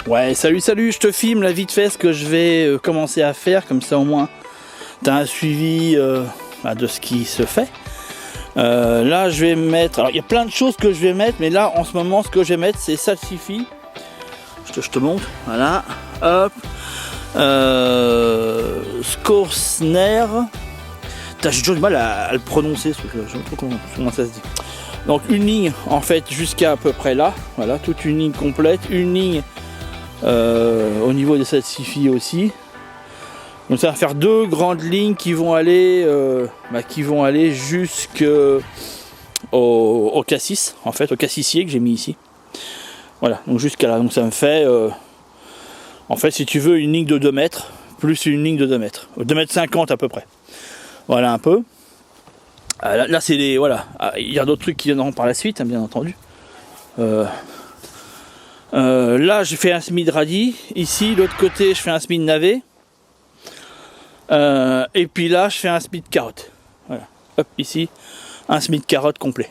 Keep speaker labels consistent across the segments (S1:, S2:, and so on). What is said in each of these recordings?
S1: Ouais, salut, je te filme la vite fait ce que je vais commencer à faire, comme ça au moins t'as un suivi de ce qui se fait. Là je vais mettre, alors il y a plein de choses que je vais mettre, mais là en ce moment ce que je vais mettre c'est salsifis. Je te montre, voilà, hop, Scorsner. J'ai toujours du mal à le prononcer, je ne sais pas comment ça se dit. Donc une ligne en fait jusqu'à à peu près là, voilà, toute une ligne complète, une ligne au niveau des salsifis aussi. Donc ça va faire deux grandes lignes qui vont aller, jusqu'au cassis, en fait, au cassissier que j'ai mis ici. Voilà, donc jusqu'à là. Donc ça me fait, en fait, si tu veux, une ligne de 2 mètres, plus une ligne de 2 mètres. 2 mètres 50 à peu près. Voilà un peu. Là c'est les. Voilà. Il y a d'autres trucs qui viendront par la suite, hein, bien entendu. Là j'ai fait un semis de radis. Ici, l'autre côté, je fais un semis de navet. Et puis là, je fais un semis de carottes. Voilà. Hop, ici, un semis de carottes complet.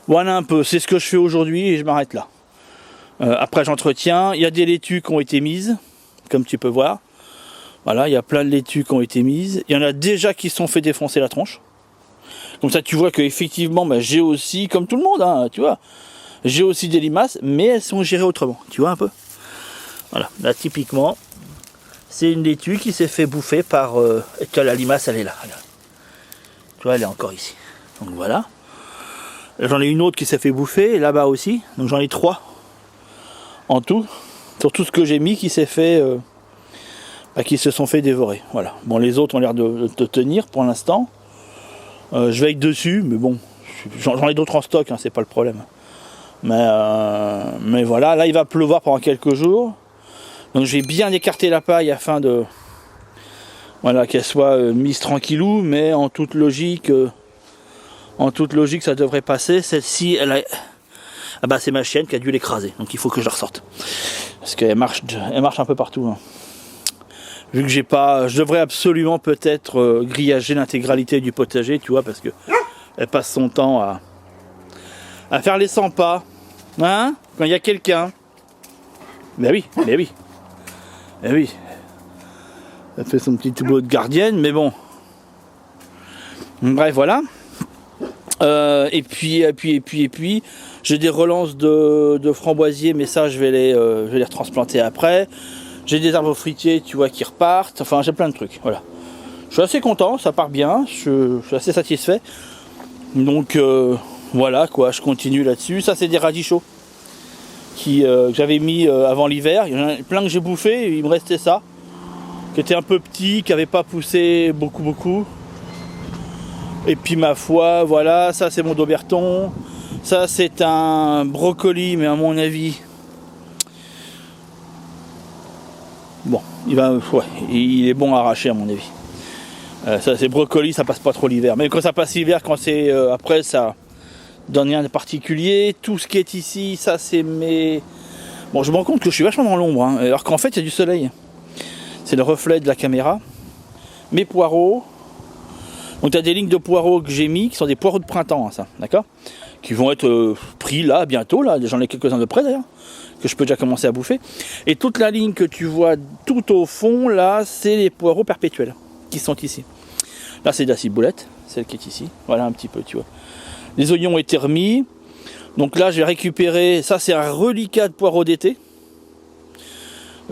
S1: Voilà un peu, c'est ce que je fais aujourd'hui et je m'arrête là. Après, j'entretiens. Il y a des laitues qui ont été mises, comme tu peux voir. Voilà, il y a plein de laitues qui ont été mises. Il y en a déjà qui se sont fait défoncer la tronche. Comme ça, tu vois qu'effectivement, j'ai aussi, comme tout le monde, hein, tu vois, j'ai aussi des limaces, mais elles sont gérées autrement. Tu vois un peu. Voilà, là, typiquement. C'est une laitue qui s'est fait bouffer par... la limace, elle est là. Tu vois, elle est encore ici. Donc voilà. J'en ai une autre qui s'est fait bouffer, là-bas aussi. Donc j'en ai 3 en tout. Sur tout ce que j'ai mis qui s'est fait... qui se sont fait dévorer. Voilà. Bon, les autres ont l'air de tenir pour l'instant. Je veille dessus, mais bon, j'en ai d'autres en stock, hein, c'est pas le problème. Mais voilà, là il va pleuvoir pendant quelques jours. Donc je vais bien écarter la paille afin de qu'elle soit mise tranquillou, mais en toute logique ça devrait passer. Celle-ci, c'est ma chienne qui a dû l'écraser, donc il faut que je la ressorte. Parce qu'elle marche un peu partout. Hein. Vu que je devrais absolument peut-être grillager l'intégralité du potager, tu vois, parce que elle passe son temps à faire les 100 pas, hein, quand il y a quelqu'un. Mais oui. Eh oui, elle fait son petit boulot de gardienne, mais bon. Bref, voilà. Et puis, j'ai des relances de framboisiers, mais ça, je vais les retransplanter après. J'ai des arbres fruitiers, tu vois, qui repartent. Enfin, j'ai plein de trucs, voilà. Je suis assez content, ça part bien, je suis assez satisfait. Donc, voilà, quoi, je continue là-dessus. Ça, c'est des radis chauds. Que j'avais mis avant l'hiver. Il y en a plein que j'ai bouffé, il me restait ça, qui était un peu petit, qui n'avait pas poussé beaucoup. Et puis ma foi, voilà, ça c'est mon Dauberton, ça c'est un brocoli, mais à mon avis, bon, il est bon à arracher à mon avis. Ça c'est brocoli, ça passe pas trop l'hiver, mais quand ça passe l'hiver, quand c'est après ça donne rien de particulier. Tout ce qui est ici, ça c'est mes... Bon, je me rends compte que je suis vachement dans l'ombre, hein, alors qu'en fait il y a du soleil. C'est le reflet de la caméra. Mes poireaux. Donc tu as des lignes de poireaux que j'ai mis, qui sont des poireaux de printemps, hein, ça, d'accord, qui vont être pris là, bientôt, là, j'en ai quelques-uns de près d'ailleurs, que je peux déjà commencer à bouffer. Et toute la ligne que tu vois tout au fond, là, c'est les poireaux perpétuels, qui sont ici. Là c'est de la ciboulette, celle qui est ici, voilà un petit peu, tu vois. Les oignons ont été remis. Donc là, je vais récupérer... Ça, c'est un reliquat de poireaux d'été.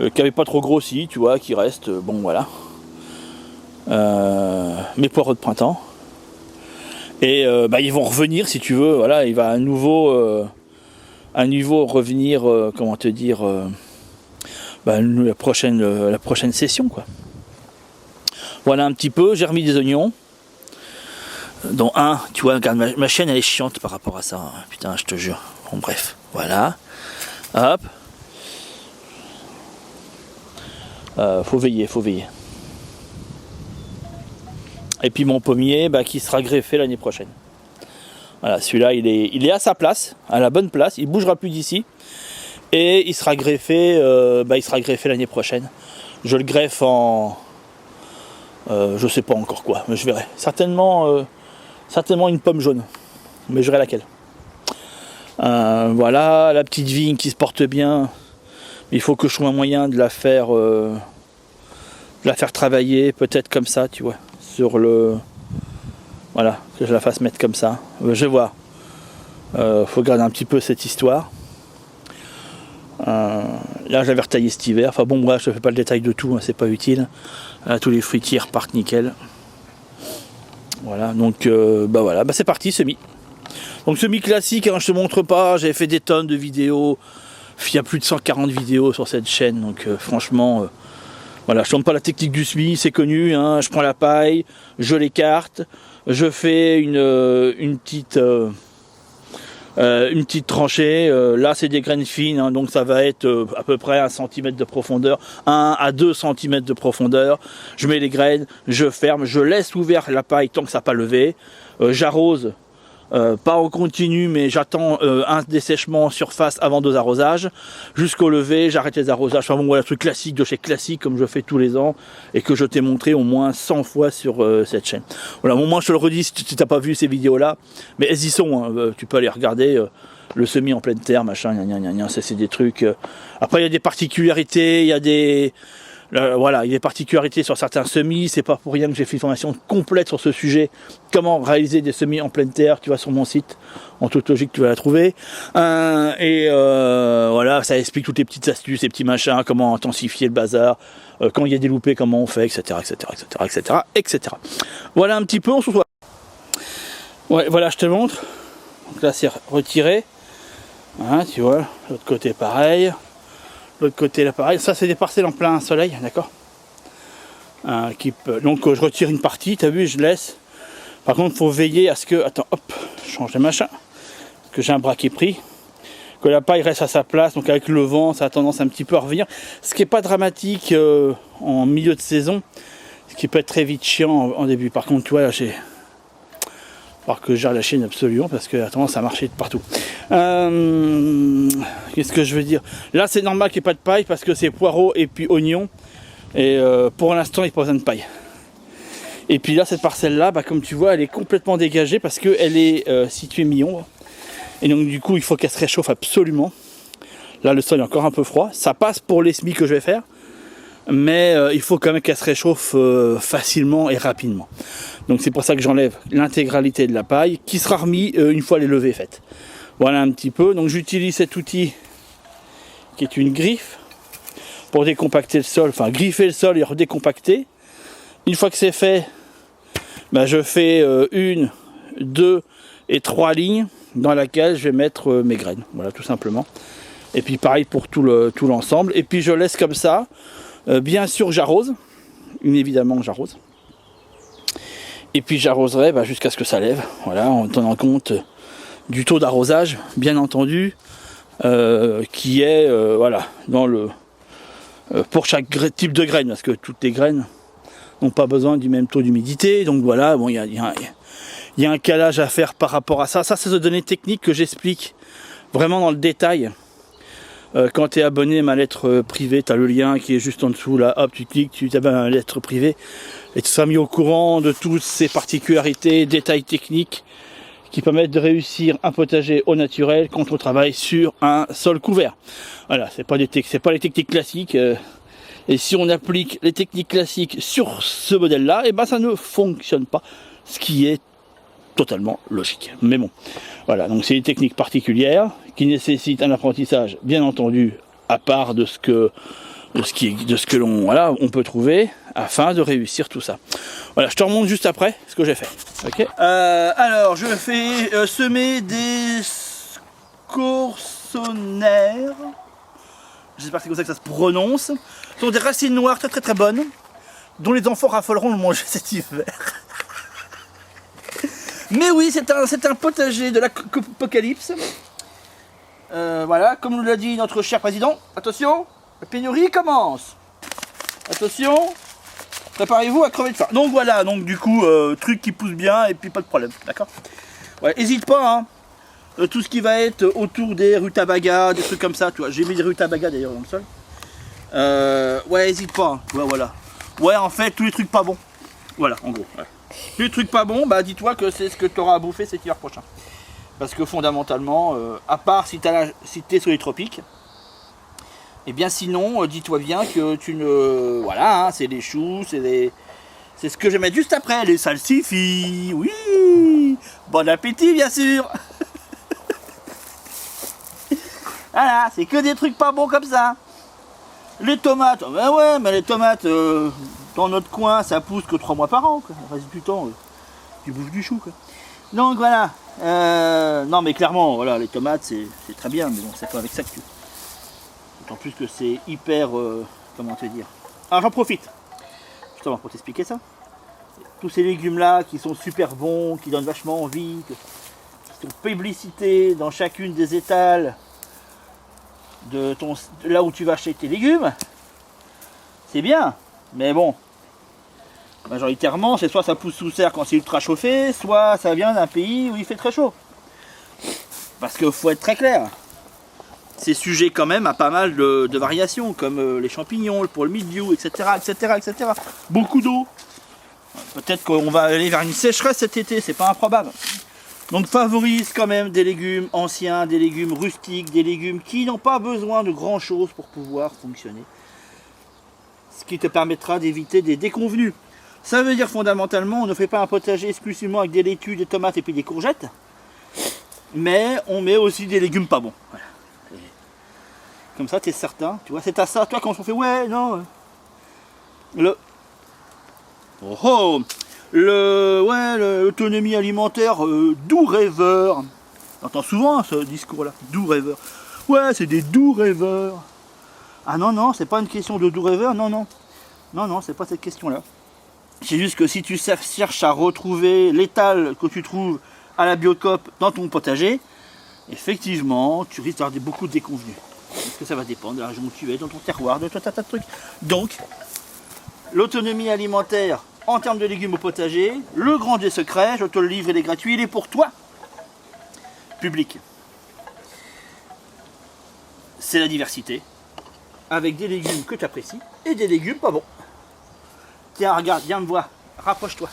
S1: Qui n'avait pas trop grossi, tu vois, qui reste... bon, voilà. Mes poireaux de printemps. Et ils vont revenir, si tu veux. Voilà, il va à nouveau revenir... comment te dire... la prochaine session, quoi. Voilà un petit peu. J'ai remis des oignons. Dont un, tu vois, regarde, ma chaîne elle est chiante par rapport à ça, hein. Putain, je te jure. Bon, bref, voilà. Hop. Faut veiller. Et puis mon pommier, qui sera greffé l'année prochaine. Voilà, celui-là, il est à sa place, à la bonne place. Il bougera plus d'ici. Et il sera greffé, l'année prochaine. Je le greffe en... je sais pas encore quoi, mais je verrai. Certainement une pomme jaune, mais je verrai laquelle. Voilà, la petite vigne qui se porte bien. Il faut que je trouve un moyen de la faire travailler, peut-être comme ça, tu vois, sur le... Voilà, que je la fasse mettre comme ça. Je vais voir. Faut garder un petit peu cette histoire. Là, je l'avais retaillé cet hiver. Enfin bon, bref, je ne fais pas le détail de tout, hein, c'est pas utile. Là, tous les fruitiers repartent nickel. Voilà, donc voilà, c'est parti, semis. Donc semis classique, hein, je te montre pas, j'avais fait des tonnes de vidéos. Il y a plus de 140 vidéos sur cette chaîne, donc franchement, voilà, je ne montre pas la technique du semis, c'est connu, hein, je prends la paille, je l'écarte, je fais une petite tranchée, là c'est des graines fines, hein, donc ça va être à peu près 1 cm de profondeur, 1 à 2 cm de profondeur, je mets les graines, je ferme, je laisse ouvert la paille tant que ça n'a pas levé, j'arrose. Pas en continu, mais j'attends un dessèchement en surface avant 2 arrosages. Jusqu'au lever, j'arrête les arrosages. Enfin bon, voilà, truc classique de chez Classique, comme je fais tous les ans, et que je t'ai montré au moins 100 fois sur cette chaîne. Voilà, au moins je te le redis si tu n'as pas vu ces vidéos-là, mais elles y sont, hein, tu peux aller regarder. Le semis en pleine terre, machin, c'est des trucs. Après, il y a des particularités, il y a des... Voilà, il y a des particularités sur certains semis, c'est pas pour rien que j'ai fait une formation complète sur ce sujet, comment réaliser des semis en pleine terre, tu vas sur mon site, en toute logique tu vas la trouver, voilà, ça explique toutes les petites astuces, les petits machins, comment intensifier le bazar, quand il y a des loupés, comment on fait, etc., etc. Voilà un petit peu, on se retrouve. Ouais, voilà, je te montre, donc là c'est retiré, hein, tu vois, l'autre côté pareil. L'autre côté là pareil, ça c'est des parcelles en plein soleil, d'accord, donc je retire une partie, t'as vu, je laisse. Par contre il faut veiller à ce que, attends, hop, je change de machin, parce que j'ai un bras qui est pris, que la paille reste à sa place, donc avec le vent ça a tendance un petit peu à revenir, ce qui n'est pas dramatique en milieu de saison, ce qui peut être très vite chiant en début. Par contre tu vois là j'ai... Alors que je gère la chaîne absolument parce que la tendance à marcher de partout. Qu'est-ce que je veux dire? Là c'est normal qu'il n'y ait pas de paille parce que c'est poireaux et puis oignons. Et pour l'instant il n'y a pas besoin de paille. Et puis là cette parcelle là, comme tu vois elle est complètement dégagée parce qu'elle est située mi-ombre. Et donc du coup il faut qu'elle se réchauffe absolument. Là le sol est encore un peu froid. Ça passe pour les semis que je vais faire. Mais il faut quand même qu'elle se réchauffe facilement et rapidement. Donc c'est pour ça que j'enlève l'intégralité de la paille qui sera remis une fois les levées faites. Voilà un petit peu. Donc j'utilise cet outil qui est une griffe pour décompacter le sol, enfin griffer le sol et redécompacter. Une fois que c'est fait, je fais 1, 2 et 3 lignes dans laquelle je vais mettre mes graines. Voilà tout simplement. Et puis pareil pour tout l'ensemble. Et puis je laisse comme ça. Bien sûr j'arrose, évidemment j'arrose. Et puis j'arroserai jusqu'à ce que ça lève, voilà, en tenant compte du taux d'arrosage, bien entendu, qui est voilà, dans le pour chaque type de graine, parce que toutes les graines n'ont pas besoin du même taux d'humidité, donc voilà, bon, il y a un calage à faire par rapport à ça. Ça, c'est des données techniques que j'explique vraiment dans le détail. Quand tu es abonné à ma lettre privée, tu as le lien qui est juste en dessous, là, hop, tu cliques, tu t'abonnes à ma lettre privée, et tu seras mis au courant de toutes ces particularités, détails techniques, qui permettent de réussir un potager au naturel quand on travaille sur un sol couvert. Voilà, c'est pas les techniques classiques, et si on applique les techniques classiques sur ce modèle-là, et ça ne fonctionne pas, ce qui est totalement logique. Mais bon, voilà, donc c'est des techniques particulières qui nécessitent un apprentissage, bien entendu, à part de ce que l'on on peut trouver afin de réussir tout ça. Voilà, je te remonte juste après ce que j'ai fait. Ok. Alors, je fais semer des scorsonnaires. J'espère que c'est comme ça que ça se prononce. Ce sont des racines noires très très très bonnes, dont les enfants raffoleront le manger cet hiver. Mais oui, c'est un potager de l'apocalypse. Voilà, comme nous l'a dit notre cher président. Attention, la pénurie commence. Attention, préparez-vous à crever de faim. Donc voilà, donc du coup, truc qui pousse bien et puis pas de problème, d'accord. Ouais, hésite pas, hein. Tout ce qui va être autour des rutabagas, des trucs comme ça, tu vois. J'ai mis des rutabagas d'ailleurs dans le sol. Ouais, hésite pas, hein. Ouais, voilà. Ouais, en fait, tous les trucs pas bons. Voilà, en gros. Ouais. Les trucs pas bons, dis-toi que c'est ce que tu auras à bouffer cet hiver prochain. Parce que fondamentalement, à part si t'es sur les tropiques, Et bien sinon, dis-toi bien que tu ne... Voilà, hein, c'est les choux, c'est ce que je vais mettre juste après, les salsifis. Oui, bon appétit bien sûr. Voilà, c'est que des trucs pas bons comme ça. Les tomates, ben ouais, mais les tomates, dans notre coin, ça pousse que 3 mois par an, quoi. Le reste du temps, tu bouffes du chou, quoi. Donc voilà, non mais clairement, voilà, les tomates, c'est très bien, mais bon, c'est pas avec ça que tu... D'autant plus que c'est hyper, comment te dire. Alors j'en profite, justement, pour t'expliquer ça. Tous ces légumes-là qui sont super bons, qui donnent vachement envie, qui sont publicités dans chacune des étals de là où tu vas acheter tes légumes, c'est bien, mais bon, majoritairement c'est soit ça pousse sous serre quand c'est ultra chauffé, soit ça vient d'un pays où il fait très chaud. Parce qu'il faut être très clair, c'est sujet quand même à pas mal de variations, comme les champignons, pour le mildiou, etc., etc., etc. Beaucoup d'eau. Peut-être qu'on va aller vers une sécheresse cet été, c'est pas improbable. Donc favorise quand même des légumes anciens, des légumes rustiques, des légumes qui n'ont pas besoin de grand chose pour pouvoir fonctionner. Ce qui te permettra d'éviter des déconvenus. Ça veut dire fondamentalement, on ne fait pas un potager exclusivement avec des laitues, des tomates et puis des courgettes. Mais on met aussi des légumes pas bons. Voilà. Comme ça tu es certain, tu vois, c'est à ça, toi quand on fait ouais, non. L'autonomie alimentaire, doux rêveur. On entend souvent ce discours-là, doux rêveur. Ouais, c'est des doux rêveurs. Ah non, non, c'est pas une question de doux rêveur, non, non. Non, non, c'est pas cette question-là. C'est juste que si tu cherches à retrouver l'étal que tu trouves à la Biocoop dans ton potager, effectivement, tu risques d'avoir beaucoup de déconvenus. Parce que ça va dépendre de la région où tu es, dans ton terroir, de tout un tas de trucs. Donc, l'autonomie alimentaire en termes de légumes au potager, le grand des secrets, je te le livre, il est gratuit, il est pour toi, public. C'est la diversité, avec des légumes que tu apprécies et des légumes pas bons. Tiens, regarde, viens me voir, rapproche-toi.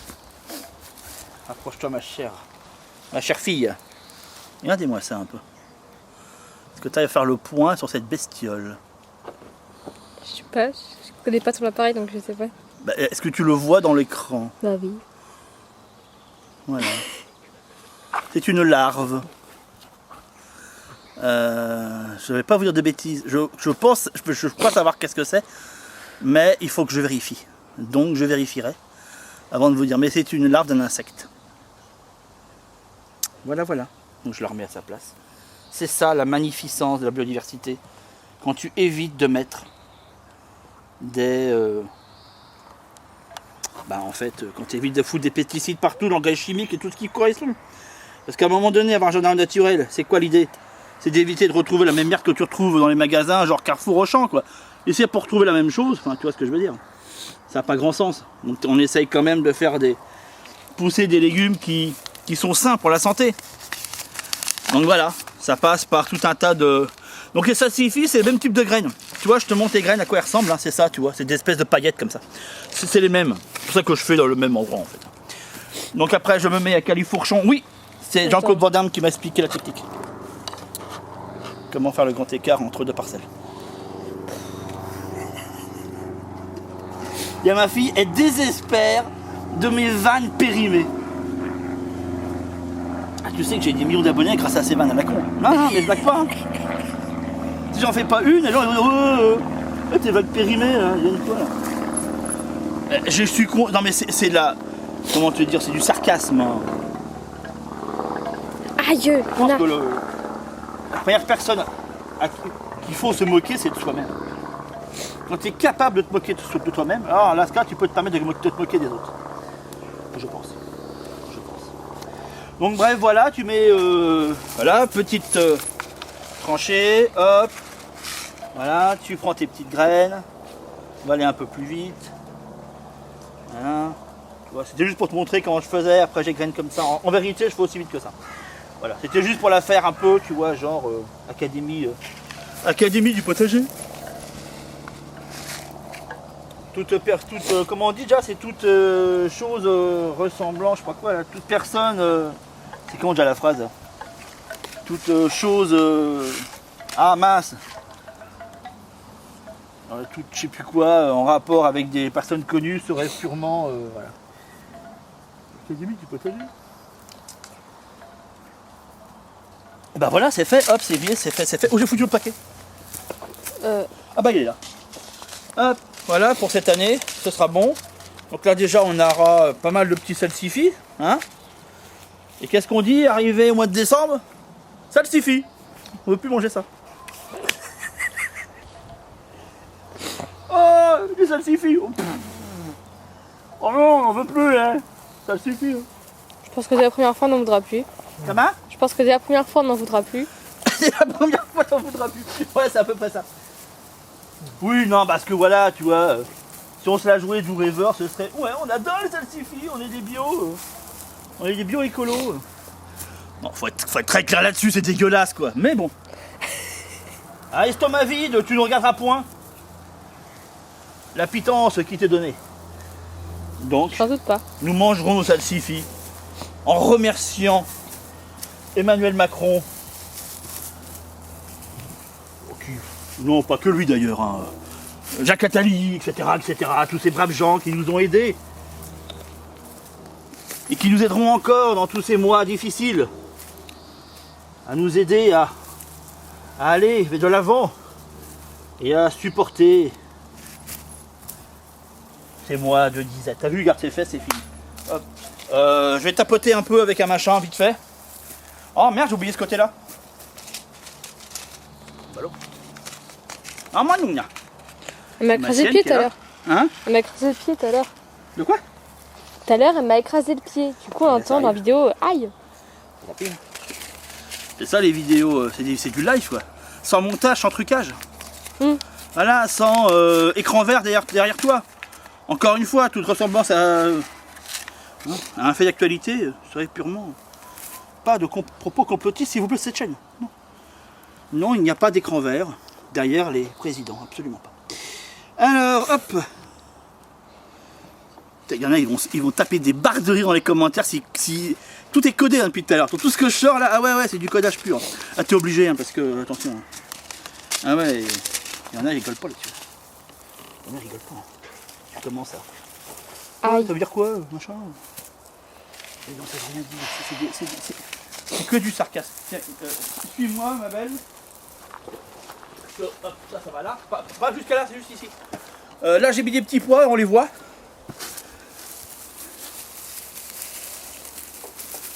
S1: Rapproche-toi ma chère fille. Regardez-moi ça un peu. Est-ce que tu arrives à faire le point sur cette bestiole?
S2: Je sais pas, je connais pas ton appareil donc je sais pas.
S1: Bah, est-ce que tu le vois dans l'écran?
S2: Bah oui.
S1: Voilà. C'est une larve. Je vais pas vous dire de bêtises. Je pense, je crois savoir qu'est-ce que c'est, mais il faut que je vérifie. Donc je vérifierai avant de vous dire. Mais c'est une larve d'un insecte. Voilà, voilà. Donc je la remets à sa place. C'est ça la magnificence de la biodiversité. Quand tu évites de mettre des... en fait, quand tu évites de foutre des pesticides partout, l'engrais chimique et tout ce qui correspond. Parce qu'à un moment donné, avoir un jardin naturel, c'est quoi l'idée? C'est d'éviter de retrouver la même merde que tu retrouves dans les magasins, genre Carrefour Auchan, quoi. Et c'est pour retrouver la même chose, enfin, tu vois ce que je veux dire. Ça n'a pas grand sens. Donc on essaye quand même de faire pousser des légumes qui sont sains pour la santé. Donc voilà, ça passe par tout un tas de... Donc les salsifis, c'est le même type de graines. Tu vois, je te montre les graines, à quoi elles ressemblent, hein, c'est ça, tu vois, c'est des espèces de paillettes comme ça. C'est les mêmes, c'est pour ça que je fais dans le même endroit en fait. Donc après, je me mets à califourchon. Oui, c'est Jean-Claude Van Damme qui m'a expliqué la technique. Comment faire le grand écart entre deux parcelles. Il y a ma fille, elle désespère de mes vannes périmées. Ah, tu sais que j'ai des millions d'abonnés grâce à ces vannes à la con. Non, mais je blague pas. Hein. Si j'en fais pas une, alors tes vannes périmées, là, il y a une quoi là. Je suis con. Non mais c'est la. Comment te dire, c'est du sarcasme. Hein.
S2: Aïe, on a...
S1: La première personne qu'il faut se moquer, c'est de soi-même. Quand tu es capable de te moquer de toi-même, alors là, tu peux te permettre de te moquer des autres. Je pense. Donc bref, voilà, tu mets... voilà, petite tranchée, hop. Voilà, tu prends tes petites graines. On va aller un peu plus vite. Voilà. C'était juste pour te montrer comment je faisais, après j'ai graines comme ça. En vérité, je fais aussi vite que ça. Voilà, c'était juste pour la faire un peu, tu vois, genre académie du potager. Comment on dit déjà, c'est toute chose ressemblant, je sais pas quoi, là, toute personne, c'est comment déjà la phrase là? Toute chose, ah mince, tout je sais plus quoi en rapport avec des personnes connues serait sûrement voilà. Je t'ai dit, tu peux te dire. Et bah voilà, c'est fait, hop, c'est vieux, c'est fait. Où j'ai foutu le paquet? Ah bah il est là. Hop, voilà pour cette année, ce sera bon. Donc là déjà on aura pas mal de petits salsifis, hein. Et qu'est-ce qu'on dit arrivé au mois de décembre? Salsifis. On veut plus manger ça. Oh, des salsifis. Oh non, on veut plus, hein. Salsifis.
S2: Je pense que c'est la première fois, on n'en voudra plus.
S1: Comment?
S2: Je pense que c'est la première fois, on n'en voudra plus.
S1: C'est la première fois qu'on voudra plus. Ouais, c'est à peu près ça. Oui, non, parce que voilà, tu vois, si on se la jouait du rêveur, ce serait ouais, on adore les salsifis, on est des bio, on est des bio écolos. Non, faut être très clair là-dessus, c'est dégueulasse quoi. Mais bon. Ah, estomac vide, tu ne regarderas point la pitance qui t'est donnée. Donc,
S2: Sans doute pas.
S1: nous mangerons nos salsifis en remerciant Emmanuel Macron. Non, pas que lui d'ailleurs. Hein. Jacques Attali, etc., tous ces braves gens qui nous ont aidés. Et qui nous aideront encore dans tous ces mois difficiles. À nous aider à aller de l'avant. Et à supporter ces mois de disette. T'as vu, regarde ses fesses, c'est fini. Hop. Je vais tapoter un peu avec un machin vite fait. Oh merde, j'ai oublié ce côté-là. Ballot. Ah, moi, non.
S2: Elle m'a écrasé le pied tout à l'heure.
S1: Hein?
S2: Elle m'a écrasé le pied tout à l'heure.
S1: De quoi?
S2: Tout à l'heure, elle m'a écrasé le pied. Du coup, on entend dans la vidéo, aïe.
S1: C'est ça les vidéos, c'est du live quoi. Sans montage, sans trucage. Voilà, sans écran vert derrière toi. Encore une fois, toute ressemblance à un fait d'actualité serait purement pas de propos complotistes, s'il vous plaît, cette chaîne. Non, non, il n'y a pas d'écran vert derrière les présidents, absolument pas. Alors, hop. Il y en a, ils vont taper des barres de rire dans les commentaires si tout est codé hein, depuis tout à l'heure. Tout ce que je sors là, ah ouais, c'est du codage pur. Ah, t'es obligé hein, parce que, attention. Hein. Ah ouais, il y en a, ils rigolent pas là-dessus. Il y en a, ils rigolent pas. Hein. Comment ça?
S2: Aïe.
S1: Ça veut dire quoi, machin? Et non, ça veut rien dire. C'est que du sarcasme. Tiens, suis-moi, ma belle. Hop, ça va là. Pas jusqu'à là, c'est juste ici. Là, j'ai mis des petits pois, on les voit.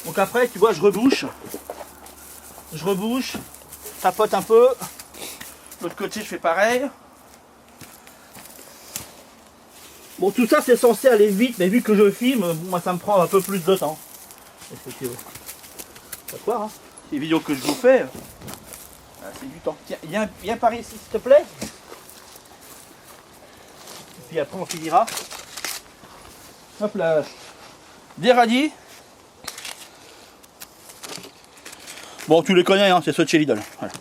S1: Donc après, tu vois, je rebouche, tapote un peu. L'autre côté, je fais pareil. Bon, tout ça, c'est censé aller vite, mais vu que je filme, moi, ça me prend un peu plus de temps. Effectivement. Pas quoi, hein. Les vidéos que je vous fais, c'est du temps. Tiens, viens par ici, s'il te plaît. Et puis après, on finira. Hop là. Des radis. Bon, tu les connais, hein, c'est ceux de chez Lidl. Voilà.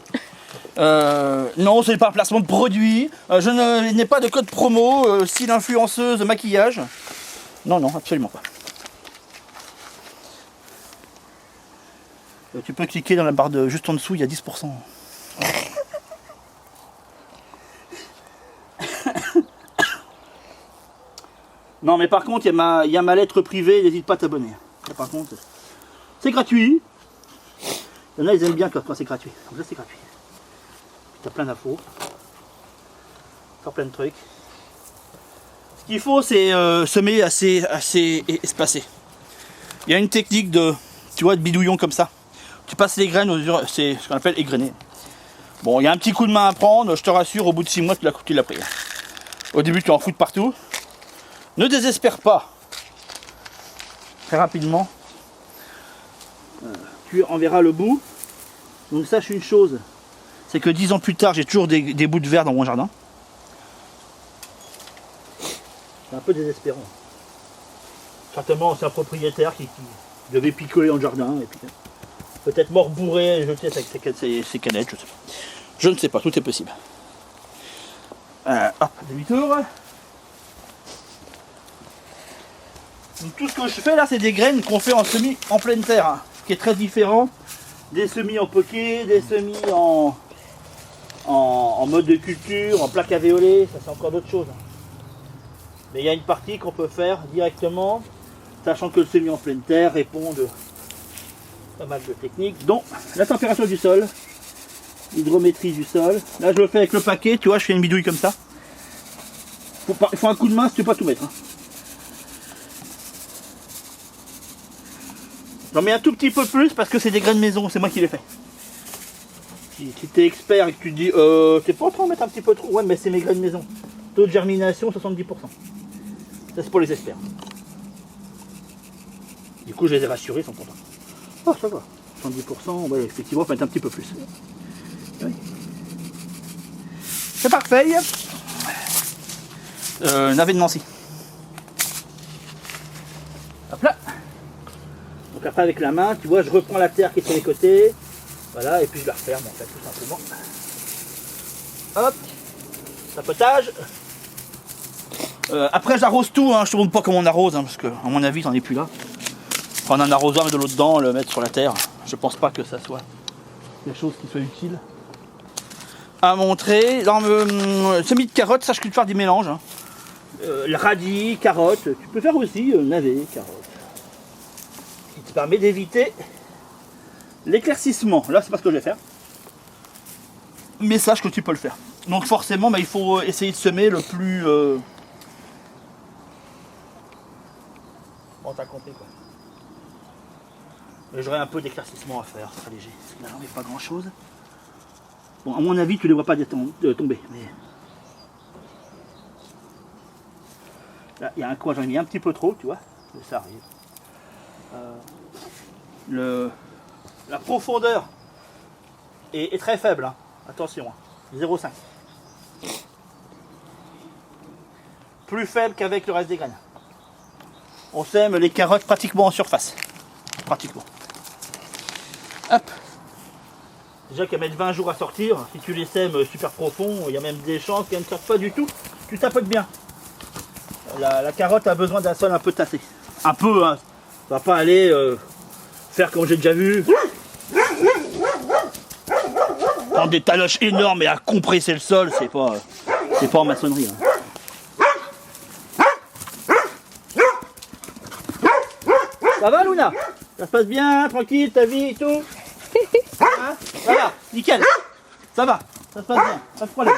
S1: Non, c'est pas un placement de produit. Je n'ai pas de code promo, style influenceuse, maquillage. Non, non, absolument pas. Tu peux cliquer dans la barre de juste en dessous, il y a 10%. Non, mais par contre, il y a ma lettre privée, n'hésite pas à t'abonner. Par contre, c'est gratuit. Il y en a, ils aiment bien quand c'est gratuit. Donc là, c'est gratuit. Tu as plein d'infos. Faire plein de trucs. Ce qu'il faut, c'est semer assez espacé. Il y a une technique de bidouillon comme ça. Tu passes les graines, c'est ce qu'on appelle égrener. Bon, il y a un petit coup de main à prendre. Je te rassure, au bout de 6 mois, tu l'as pris. Au début, tu en fous de partout. Ne désespère pas. Très rapidement. Tu en verras le bout. Donc sache une chose, c'est que 10 ans plus tard, j'ai toujours des bouts de verre dans mon jardin. C'est un peu désespérant. Certainement, c'est un propriétaire qui devait picoler dans le jardin et puis peut-être mort bourré et jeter ses canettes, je sais pas. Je ne sais pas, tout est possible. Hop, demi-tour. Donc tout ce que je fais là, c'est des graines qu'on fait en semis en pleine terre, hein, ce qui est très différent des semis en poké, des semis en en mode de culture, en plaque à violer, ça c'est encore d'autres choses. Mais il y a une partie qu'on peut faire directement, sachant que le semis en pleine terre répond de pas mal de techniques, dont la température du sol, l'hydrométrie du sol. Là je le fais avec le paquet, tu vois, je fais une bidouille comme ça. Il faut un coup de main si tu peux pas tout mettre. Hein. J'en mets un tout petit peu plus parce que c'est des graines maison, c'est moi qui les fais. Si tu es expert et que tu te dis t'es pas en train de mettre un petit peu trop, ouais mais c'est mes graines maison. Taux de germination 70%. Ça c'est pour les experts. Du coup je les ai rassurés, ils sont contents. Oh ça va, 70%, ouais, effectivement il faut mettre un petit peu plus. Oui. C'est parfait. Navet de Nancy. Hop là. Donc après avec la main, tu vois, je reprends la terre qui est sur les côtés. Voilà, et puis je la referme en fait, tout simplement. Hop, tapotage. Après j'arrose tout, hein. Je te montre pas comment on arrose, hein, parce que à mon avis t'en es plus là. Prendre un arrosoir, mettre de l'eau dedans, le mettre sur la terre. Je pense pas que ça soit quelque chose qui soit utile à montrer. Dans le semis de carottes, sache que tu peux faire des mélanges. Hein. Le radis, carottes, tu peux faire aussi navet, carottes. Qui te permet d'éviter l'éclaircissement. Là c'est pas ce que je vais faire. Mais sache que tu peux le faire. Donc forcément bah, il faut essayer de semer le plus... Bon t'as compris quoi. J'aurais un peu d'éclaircissement à faire, c'est très léger. Là on n'est pas grand chose. Bon à mon avis tu ne les vois pas tomber. Mais... Là il y a un coin, j'en ai mis un petit peu trop, tu vois. Mais ça arrive. La profondeur est très faible, hein. Attention, hein. 0,5. Plus faible qu'avec le reste des graines. On sème les carottes pratiquement en surface. Pratiquement. Hop. Déjà qu'elles mettent 20 jours à sortir, si tu les sèmes super profond, il y a même des chances qu'elles ne sortent pas du tout. Tu tapotes bien. La carotte a besoin d'un sol un peu tassé. Un peu, hein. Ça va pas aller faire comme j'ai déjà vu. Prendre des taloches énormes et à compresser le sol, c'est pas en maçonnerie. Hein. Ça va Luna? Ça se passe bien, tranquille, ta vie et tout? Hein? Ça va, nickel. Ça va, ça se passe bien, pas de problème.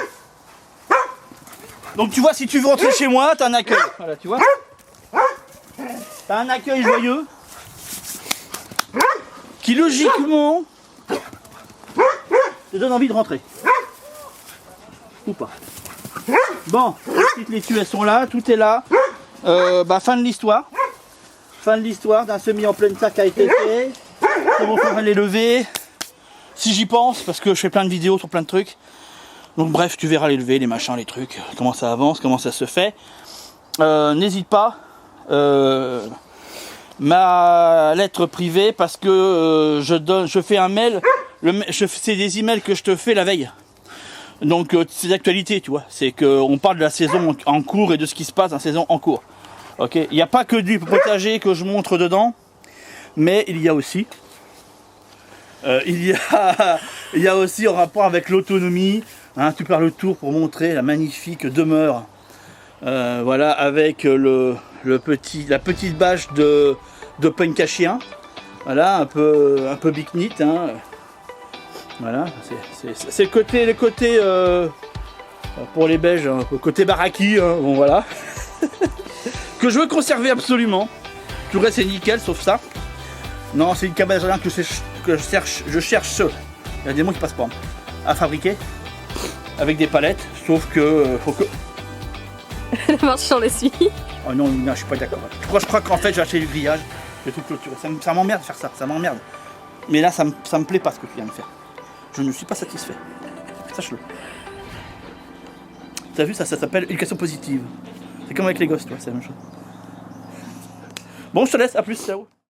S1: Donc tu vois, si tu veux rentrer chez moi, t'as un accueil. Voilà, tu vois? T'as un accueil joyeux. Qui logiquement te donne envie de rentrer. Ou pas. Bon, les petites laitues elles sont là, tout est là. Fin de l'histoire. Fin de l'histoire d'un semis en pleine terre qui a été fait. C'est bon pour les lever. Si j'y pense, parce que je fais plein de vidéos sur plein de trucs. Donc bref, tu verras les lever, les machins, les trucs, comment ça avance, comment ça se fait. N'hésite pas. Ma lettre privée, parce que je fais un mail. C'est des emails que je te fais la veille. Donc c'est d'actualité, tu vois. C'est qu'on parle de la saison en cours et de ce qui se passe dans la saison en cours. Ok. Il n'y a pas que du potager que je montre dedans, mais il y a aussi. Il y a aussi en rapport avec l'autonomie. Hein, tu pars le tour pour montrer la magnifique demeure. Voilà, avec la petite bâche de punk à chien. Voilà, un peu big-knit. Hein. Voilà, c'est le côté pour les Belges, hein, le côté baraki, hein, bon voilà. Que je veux conserver absolument. Tout le reste c'est nickel sauf ça. Non, c'est une cabane que je cherche. Il y a des mots qui passent pas à fabriquer avec des palettes, sauf que faut que.
S2: La marche sur l'essuie.
S1: Oh non, je suis pas d'accord. Je crois qu'en fait j'ai acheté du grillage, j'ai tout clôturé. Ça m'emmerde de faire ça, ça m'emmerde. Mais là ça me plaît pas ce que tu viens de faire. Je ne suis pas satisfait. Sache-le. T'as vu, ça s'appelle éducation positive. C'est comme avec les gosses, toi, c'est la même chose. Bon, je te laisse, à plus, ciao.